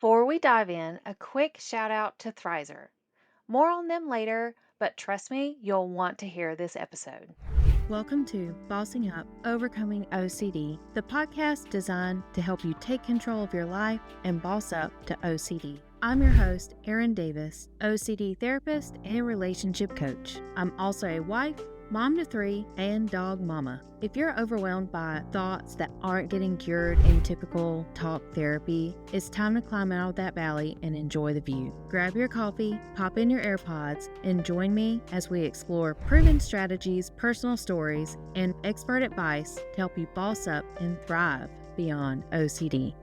Before we dive in, a quick shout out to Thrizer. More on them later, but trust me, you'll want to hear this episode. Welcome to Bossing Up Overcoming OCD, the podcast designed to help you take control of your life and boss up to OCD. I'm your host, Erin Davis, OCD therapist and relationship coach. I'm also a wife, mom to 3, and dog mama. If you're overwhelmed by thoughts that aren't getting cured in typical talk therapy, it's time to climb out of that valley and enjoy the view. Grab your coffee, pop in your AirPods, and join me as we explore proven strategies, personal stories, and expert advice to help you boss up and thrive beyond OCD.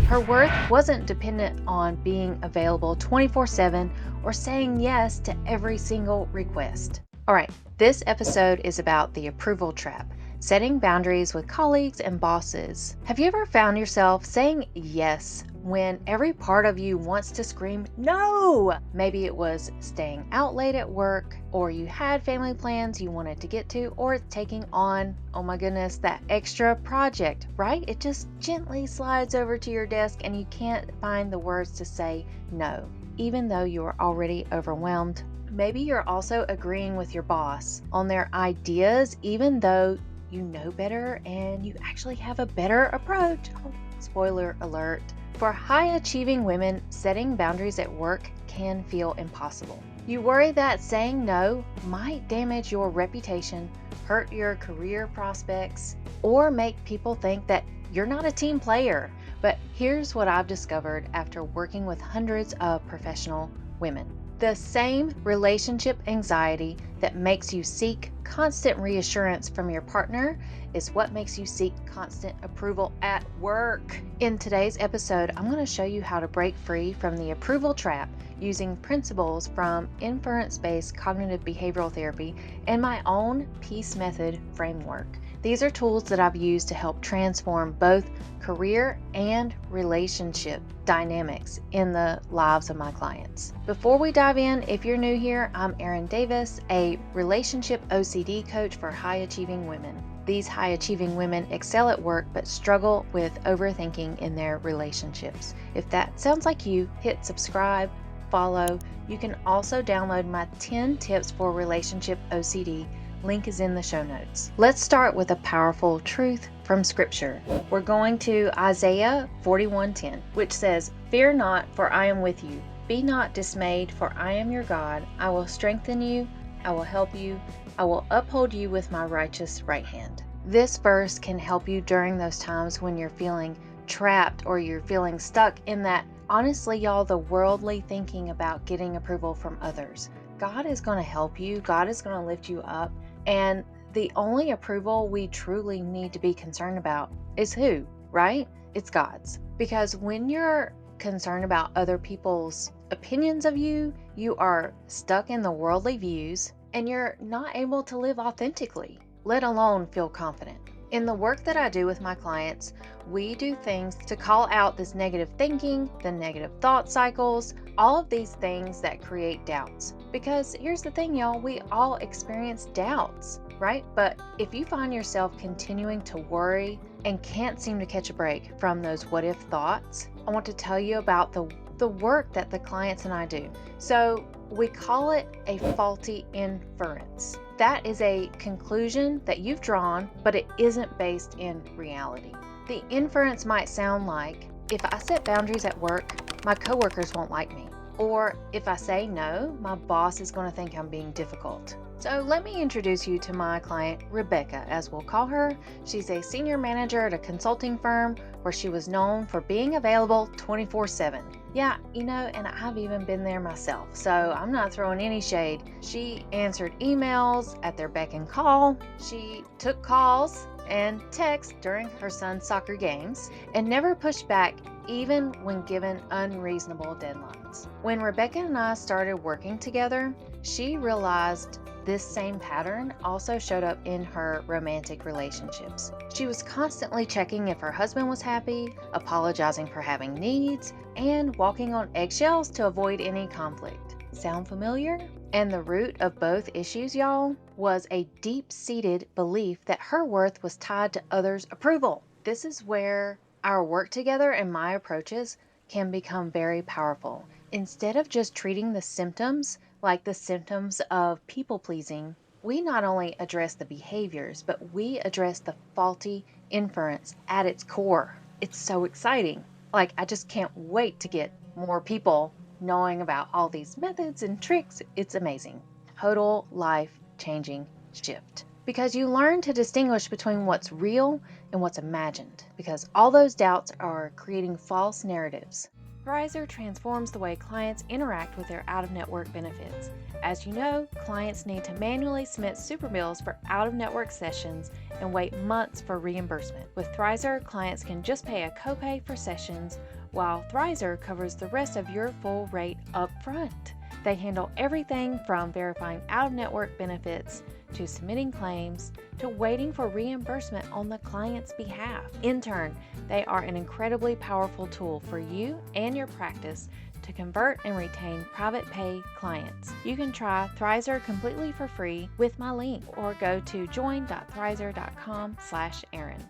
Her worth wasn't dependent on being available 24/7 or saying yes to every single request. All right, this episode is about the approval trap, setting boundaries with colleagues and bosses. Have you ever found yourself saying yes when every part of you wants to scream no? Maybe it was staying out late at work, or you had family plans you wanted to get to, or taking on, oh my goodness, that extra project, right? It just gently slides over to your desk and you can't find the words to say no, even though you are already overwhelmed. Maybe you're also agreeing with your boss on their ideas, even though you know better and you actually have a better approach. Oh, spoiler alert. For high-achieving women, setting boundaries at work can feel impossible. You worry that saying no might damage your reputation, hurt your career prospects, or make people think that you're not a team player. But here's what I've discovered after working with hundreds of professional women. The same relationship anxiety that makes you seek constant reassurance from your partner is what makes you seek constant approval at work. In today's episode, I'm going to show you how to break free from the approval trap using principles from inference-based cognitive behavioral therapy and my own peace method framework. These are tools that I've used to help transform both career and relationship dynamics in the lives of my clients. Before we dive in, if you're new here, I'm Erin Davis, a relationship OCD coach for high-achieving women. These high-achieving women excel at work but struggle with overthinking in their relationships. If that sounds like you, hit subscribe, follow. You can also download my 10 tips for relationship OCD. Link is in the show notes. Let's start with a powerful truth from Scripture. We're going to Isaiah 41:10, which says, "Fear not, for I am with you. Be not dismayed, for I am your God. I will strengthen you. I will help you. I will uphold you with my righteous right hand." This verse can help you during those times when you're feeling trapped or you're feeling stuck in that, honestly, y'all, the worldly thinking about getting approval from others. God is going to help you. God is going to lift you up. And the only approval we truly need to be concerned about is who, right? It's God's. Because when you're concerned about other people's opinions of you, you are stuck in the worldly views and you're not able to live authentically, let alone feel confident. In the work that I do with my clients, we do things to call out this negative thinking, the negative thought cycles, all of these things that create doubts. Because here's the thing, y'all, we all experience doubts, right? But if you find yourself continuing to worry and can't seem to catch a break from those what if thoughts, I want to tell you about the work that the clients and I do. So we call it a faulty inference. That is a conclusion that you've drawn, but it isn't based in reality. The inference might sound like, if I set boundaries at work, my coworkers won't like me. Or if I say no, my boss is going to think I'm being difficult. So let me introduce you to my client, Rebecca, as we'll call her. She's a senior manager at a consulting firm where she was known for being available 24/7. Yeah, and I've even been there myself, so I'm not throwing any shade. She answered emails at their beck and call. She took calls and texts during her son's soccer games and never pushed back even when given unreasonable deadlines. When Rebecca and I started working together, she realized this same pattern also showed up in her romantic relationships. She was constantly checking if her husband was happy, apologizing for having needs, and walking on eggshells to avoid any conflict. Sound familiar? And the root of both issues, y'all, was a deep-seated belief that her worth was tied to others' approval. This is where Our work together and my approaches can become very powerful. Instead of just treating the symptoms like the symptoms of people pleasing, we not only address the behaviors, but we address the faulty inference at its core. It's so exciting. Like, I just can't wait to get more people knowing about all these methods and tricks. It's amazing. Total life changing shift. Because you learn to distinguish between what's real and what's imagined, because all those doubts are creating false narratives. Thrizer transforms the way clients interact with their out of network benefits. As you know, clients need to manually submit super bills for out of network sessions and wait months for reimbursement. With Thrizer, clients can just pay a copay for sessions, while Thrizer covers the rest of your full rate up front. They handle everything from verifying out of network benefits to submitting claims to waiting for reimbursement on the client's behalf. In turn, they are an incredibly powerful tool for you and your practice to convert and retain private pay clients. You can try Thrizer completely for free with my link, or go to join.thrizer.com/Erin.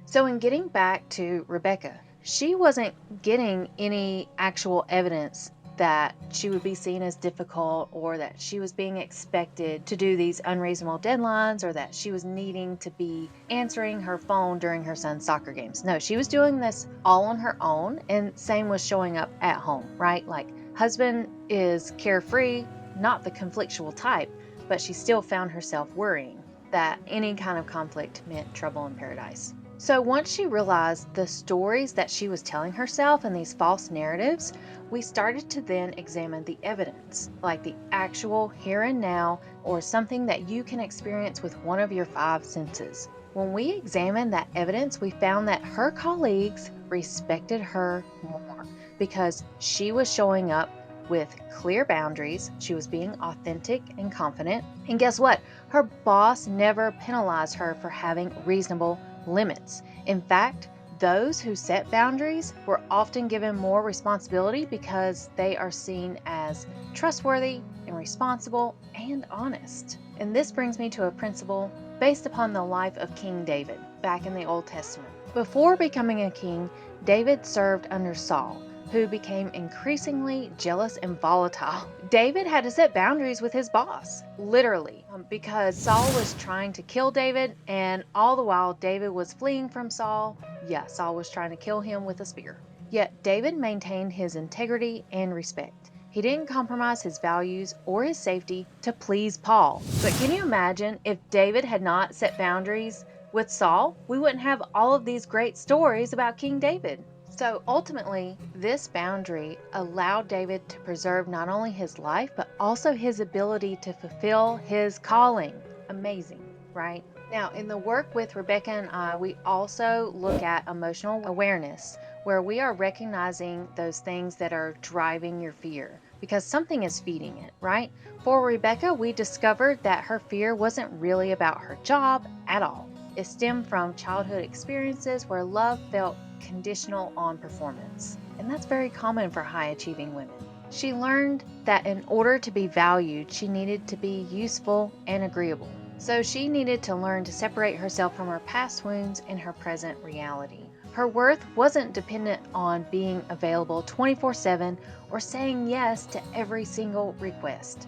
So in getting back to Rebecca, she wasn't getting any actual evidence that she would be seen as difficult, or that she was being expected to do these unreasonable deadlines, or that she was needing to be answering her phone during her son's soccer games. No, she was doing this all on her own, and same was showing up at home, right? Like, husband is carefree, not the conflictual type, but she still found herself worrying that any kind of conflict meant trouble in paradise. So once she realized the stories that she was telling herself and these false narratives, we started to then examine the evidence, like the actual here and now, or something that you can experience with one of your 5 senses. When we examined that evidence, we found that her colleagues respected her more because she was showing up with clear boundaries. She was being authentic and confident. And guess what? Her boss never penalized her for having reasonable limits. In fact, those who set boundaries were often given more responsibility because they are seen as trustworthy and responsible and honest. And this brings me to a principle based upon the life of King David back in the Old Testament. Before becoming a king, David served under Saul, who became increasingly jealous and volatile. David had to set boundaries with his boss, literally, because Saul was trying to kill David, and all the while David was fleeing from Saul. Yeah, Saul was trying to kill him with a spear. Yet David maintained his integrity and respect. He didn't compromise his values or his safety to please Paul. But can you imagine if David had not set boundaries with Saul? We wouldn't have all of these great stories about King David. So ultimately, this boundary allowed David to preserve not only his life, but also his ability to fulfill his calling. Amazing, right? Now, in the work with Rebecca and I, we also look at emotional awareness, where we are recognizing those things that are driving your fear, because something is feeding it, right? For Rebecca, we discovered that her fear wasn't really about her job at all. It stemmed from childhood experiences where love felt conditional on performance. And that's very common for high achieving women. She learned that in order to be valued, she needed to be useful and agreeable. So she needed to learn to separate herself from her past wounds and her present reality. Her worth wasn't dependent on being available 24/7 or saying yes to every single request.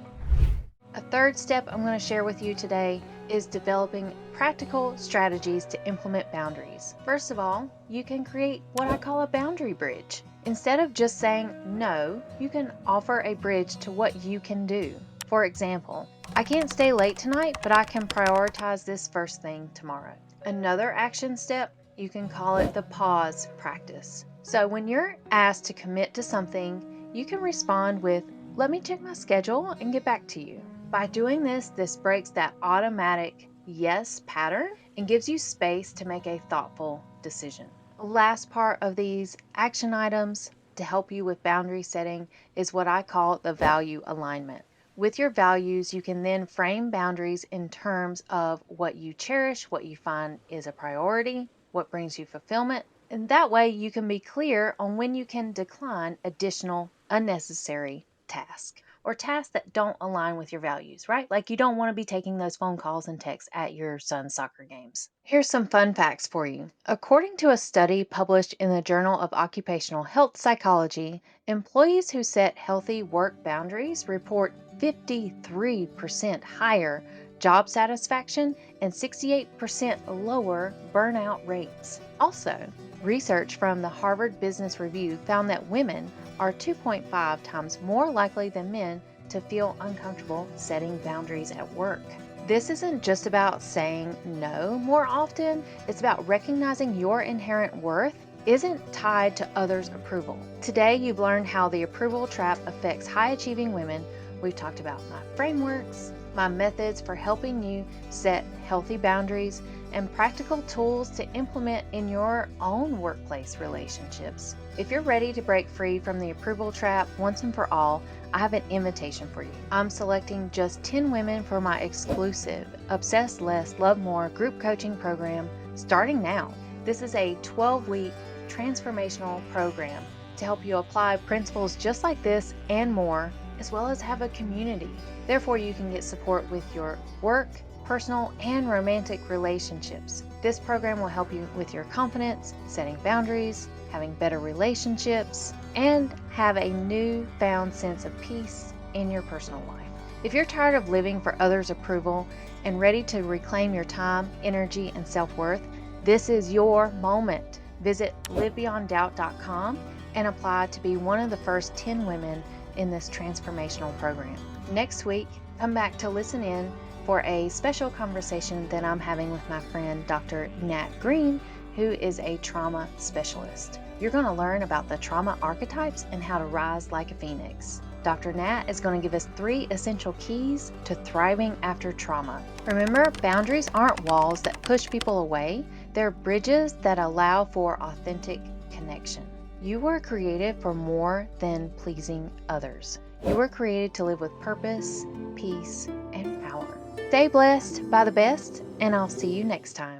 A third step I'm going to share with you today is developing practical strategies to implement boundaries. First of all, you can create what I call a boundary bridge. Instead of just saying no, you can offer a bridge to what you can do. For example, I can't stay late tonight, but I can prioritize this first thing tomorrow. Another action step, you can call it the pause practice. So when you're asked to commit to something, you can respond with, "Let me check my schedule and get back to you." By doing this, this breaks that automatic yes pattern and gives you space to make a thoughtful decision. The last part of these action items to help you with boundary setting is what I call the value alignment. With your values, you can then frame boundaries in terms of what you cherish, what you find is a priority, what brings you fulfillment, and that way you can be clear on when you can decline additional unnecessary tasks. or tasks that don't align with your values, right? Like you don't want to be taking those phone calls and texts at your son's soccer games. Here's some fun facts for you. According to a study published in the Journal of Occupational Health Psychology, employees who set healthy work boundaries report 53% higher job satisfaction and 68% lower burnout rates. Also, research from the Harvard Business Review found that women are 2.5 times more likely than men to feel uncomfortable setting boundaries at work. This isn't just about saying no more often, it's about recognizing your inherent worth isn't tied to others' approval. Today, you've learned how the approval trap affects high achieving women. We've talked about my frameworks, my methods for helping you set healthy boundaries, and practical tools to implement in your own workplace relationships. If you're ready to break free from the approval trap once and for all, I have an invitation for you. I'm selecting just 10 women for my exclusive Obsess Less, Love More group coaching program starting now. This is a 12-week transformational program to help you apply principles just like this and more, as well as have a community. Therefore, you can get support with your work, personal, and romantic relationships. This program will help you with your confidence, setting boundaries, having better relationships, and have a newfound sense of peace in your personal life. If you're tired of living for others' approval and ready to reclaim your time, energy, and self-worth, this is your moment. Visit livebeyonddoubt.com and apply to be one of the first 10 women in this transformational program. Next week, come back to listen in for a special conversation that I'm having with my friend Dr. Nat Green, who is a trauma specialist. You're going to learn about the trauma archetypes and how to rise like a phoenix. Dr. Nat is going to give us 3 essential keys to thriving after trauma. Remember, boundaries aren't walls that push people away. They're bridges that allow for authentic connection. You were created for more than pleasing others. You were created to live with purpose, peace, and power. Stay blessed by the best, and I'll see you next time.